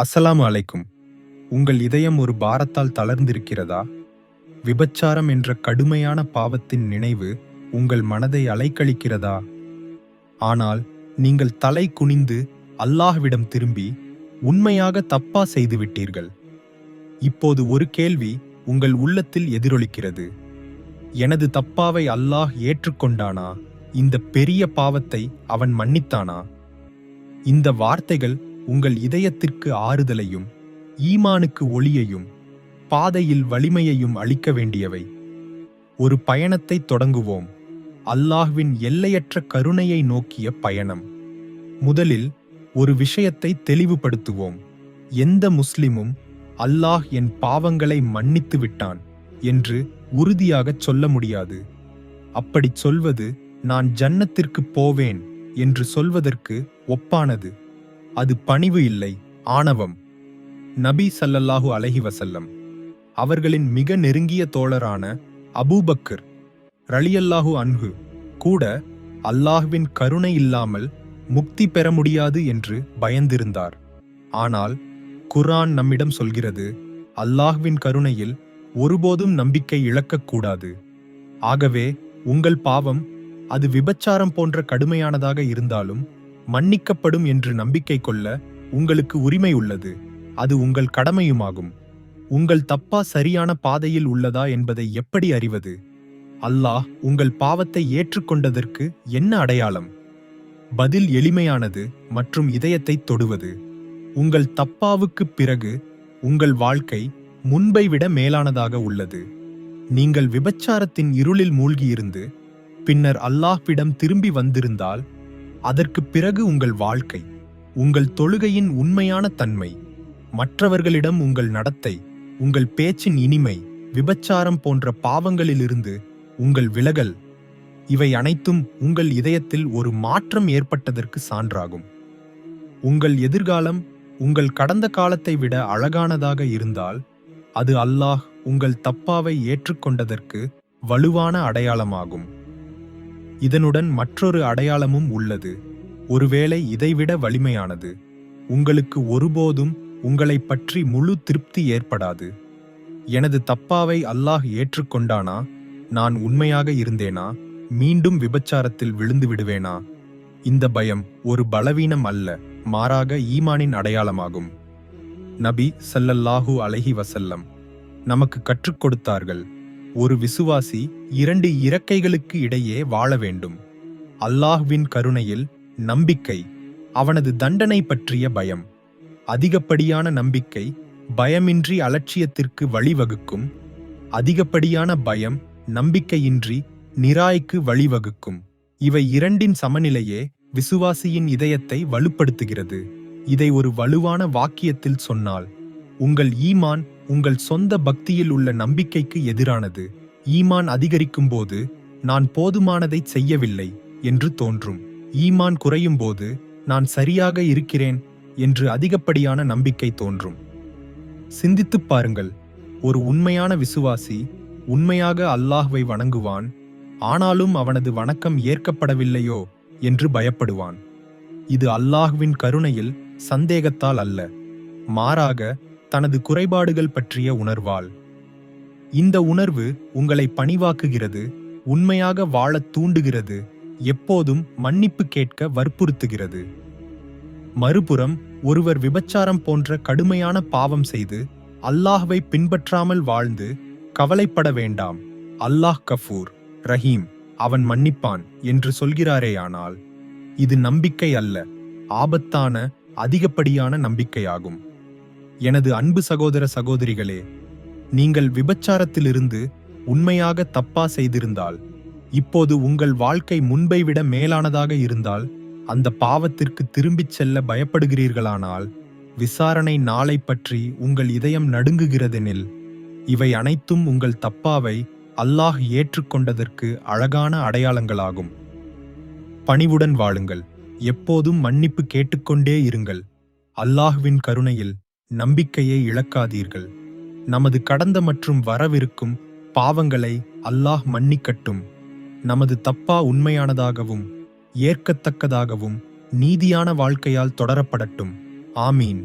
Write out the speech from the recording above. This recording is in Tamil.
அஸ்ஸலாமு அலைக்கும். உங்கள் இதயம் ஒரு பாரத்தால் தளர்ந்திருக்கிறதா? விபச்சாரம் என்ற கடுமையான பாவத்தின் நினைவு உங்கள் மனதை அலைக்கழிக்கிறதா? ஆனால் நீங்கள் தலை குனிந்து அல்லாஹ்விடம் திரும்பி உண்மையாக தப்பா செய்துவிட்டீர்கள். இப்போது ஒரு கேள்வி உங்கள் உள்ளத்தில் எதிரொலிக்கிறது. எனது தப்பாவை அல்லாஹ் ஏற்றுக்கொண்டானா? இந்த பெரிய பாவத்தை அவன் மன்னித்தானா? இந்த வார்த்தைகள் உங்கள் இதயத்திற்கு ஆறுதலையும் ஈமானுக்கு ஒளியையும் பாதையில் வலிமையையும் அளிக்க வேண்டியவை. ஒரு பயணத்தை தொடங்குவோம். அல்லாஹ்வின் எல்லையற்ற கருணையை நோக்கிய பயணம். முதலில் ஒரு விஷயத்தை தெளிவுபடுத்துவோம். எந்த முஸ்லிமும் அல்லாஹ் என் பாவங்களை மன்னித்து விட்டான் என்று உறுதியாகச் சொல்ல முடியாது. அப்படிச் சொல்வது நான் ஜன்னத்திற்கு போவேன் என்று சொல்வதற்கு ஒப்பானது. அது பணிவு இல்லை, ஆணவம். நபி ஸல்லல்லாஹு அலைஹி வஸல்லம் அவர்களின் மிக நெருங்கிய தோழரான அபூபக்கர் ரலியல்லாஹு அன்ஹு கூட அல்லாஹ்வின் கருணை இல்லாமல் முக்தி பெற முடியாது என்று பயந்திருந்தார். ஆனால் குர்ஆன் நம்மிடம் சொல்கிறது, அல்லாஹ்வின் கருணையில் ஒருபோதும் நம்பிக்கை இழக்கக்கூடாது. ஆகவே உங்கள் பாவம் அது விபச்சாரம் போன்ற கடுமையானதாக இருந்தாலும் மன்னிக்கப்படும் என்று நம்பிக்கை கொள்ள உங்களுக்கு உரிமை உள்ளது. அது உங்கள் கடமையுமாகும். உங்கள் தப்பா சரியான பாதையில் உள்ளதா என்பதை எப்படி அறிவது? அல்லாஹ் உங்கள் பாவத்தை ஏற்றுக்கொண்டதற்கு என்ன அடையாளம்? பதில் எளிமையானது மற்றும் இதயத்தை தொடுவது. உங்கள் தப்பாவுக்குப் பிறகு உங்கள் வாழ்க்கை முன்பை விட மேலானதாக உள்ளது. நீங்கள் விபச்சாரத்தின் இருளில் மூழ்கியிருந்து பின்னர் அல்லாஹ்விடம் திரும்பி வந்திருந்தால், அதற்கு பிறகு உங்கள் வாழ்க்கை, உங்கள் தொழுகையின் உண்மையான தன்மை, மற்றவர்களிடம் உங்கள் நடத்தை, உங்கள் பேச்சின் இனிமை, விபச்சாரம் போன்ற பாவங்களிலிருந்து உங்கள் விலகல், இவை அனைத்தும் உங்கள் இதயத்தில் ஒரு மாற்றம் ஏற்பட்டதற்கு சான்றாகும். உங்கள் எதிர்காலம் உங்கள் கடந்த காலத்தை விட அழகானதாக இருந்தால், அது அல்லாஹ் உங்கள் தப்பாவை ஏற்றுக்கொண்டதற்கு வலுவான அடையாளமாகும். இதனுடன் மற்றொரு அடையாளமும் உள்ளது. ஒருவேளை இதைவிட வலிமையானது. உங்களுக்கு ஒருபோதும் உங்களை பற்றி முழு திருப்தி ஏற்படாது. எனது தப்பாவை அல்லாஹ் ஏற்றுக்கொண்டானா? நான் உண்மையாக இருந்தேனா? மீண்டும் விபச்சாரத்தில் விழுந்து விடுவேனா? இந்த பயம் ஒரு பலவீனம் அல்ல, மாறாக ஈமானின் அடையாளமாகும். நபி ஸல்லல்லாஹு அலைஹி வஸல்லம் நமக்கு கற்றுக் கொடுத்தார்கள், ஒரு விசுவாசி 2 இறக்கைகளுக்கு இடையே வாழ வேண்டும். அல்லாஹ்வின் கருணையில் நம்பிக்கை, அவனது தண்டனை பற்றிய பயம். அதிகப்படியான நம்பிக்கை பயமின்றி அலட்சியத்திற்கு வழிவகுக்கும். அதிகப்படியான பயம் நம்பிக்கையின்றி நிராய்க்கு வழிவகுக்கும். இவை இரண்டின் சமநிலையே விசுவாசியின் இதயத்தை வலுப்படுத்துகிறது. இதை ஒரு வலுவான வாக்கியத்தில் சொன்னால், உங்கள் ஈமான் உங்கள் சொந்த பக்தியில் உள்ள நம்பிக்கைக்கு எதிரானது. ஈமான் அதிகரிக்கும் போது நான் போதுமானதைச் செய்யவில்லை என்று தோன்றும். ஈமான் குறையும் போது நான் சரியாக இருக்கிறேன் என்று அதிகப்படியான நம்பிக்கை தோன்றும். சிந்தித்துப் பாருங்கள். ஒரு உண்மையான விசுவாசி உண்மையாக அல்லாஹ்வை வணங்குவான். ஆனாலும் அவனது வணக்கம் ஏற்கப்படவில்லையோ என்று பயப்படுவான். இது அல்லாஹ்வின் கருணையில் சந்தேகத்தால் அல்ல, மாறாக தனது குறைபாடுகள் பற்றிய உணர்வால். இந்த உணர்வு உங்களை பணிவாக்குகிறது, உண்மையாக வாழத் தூண்டுகிறது, எப்போதும் மன்னிப்பு கேட்க வற்புறுத்துகிறது. மறுபுறம் ஒருவர் விபச்சாரம் போன்ற கடுமையான பாவம் செய்து அல்லாஹ்வை பின்பற்றாமல் வாழ்ந்து கவலைப்பட வேண்டாம், அல்லாஹ் கஃபூர் ரஹீம், அவன் மன்னிப்பான் என்று சொல்கிறாரேயானால், இது நம்பிக்கை அல்ல, ஆபத்தான அதிகப்படியான நம்பிக்கையாகும். எனது அன்பு சகோதர சகோதரிகளே, நீங்கள் விபச்சாரத்திலிருந்து உண்மையாக தப்பா செய்திருந்தால், இப்போது உங்கள் வாழ்க்கை முன்பை விட மேலானதாக இருந்தால், அந்த பாவத்திற்கு திரும்பிச் செல்ல பயப்படுகிறீர்களானால், விசாரணை நாளை பற்றி உங்கள் இதயம் நடுங்குகிறதெனில், இவை அனைத்தும் உங்கள் தப்பாவை அல்லாஹ் ஏற்றுக்கொண்டதற்கு அழகான அடையாளங்களாகும். பணிவுடன் வாழுங்கள். எப்போதும் மன்னிப்பு கேட்டுக்கொண்டே இருங்கள். அல்லாஹ்வின் கருணையில் நம்பிக்கையை இழக்காதீர்கள். நமது கடந்த மற்றும் வரவிருக்கும் பாவங்களை அல்லாஹ் மன்னிக்கட்டும். நமது தப்பா உண்மையானதாகவும் ஏற்கத்தக்கதாகவும் நீதியான வாழ்க்கையால் தொடரப்படட்டும். ஆமீன்.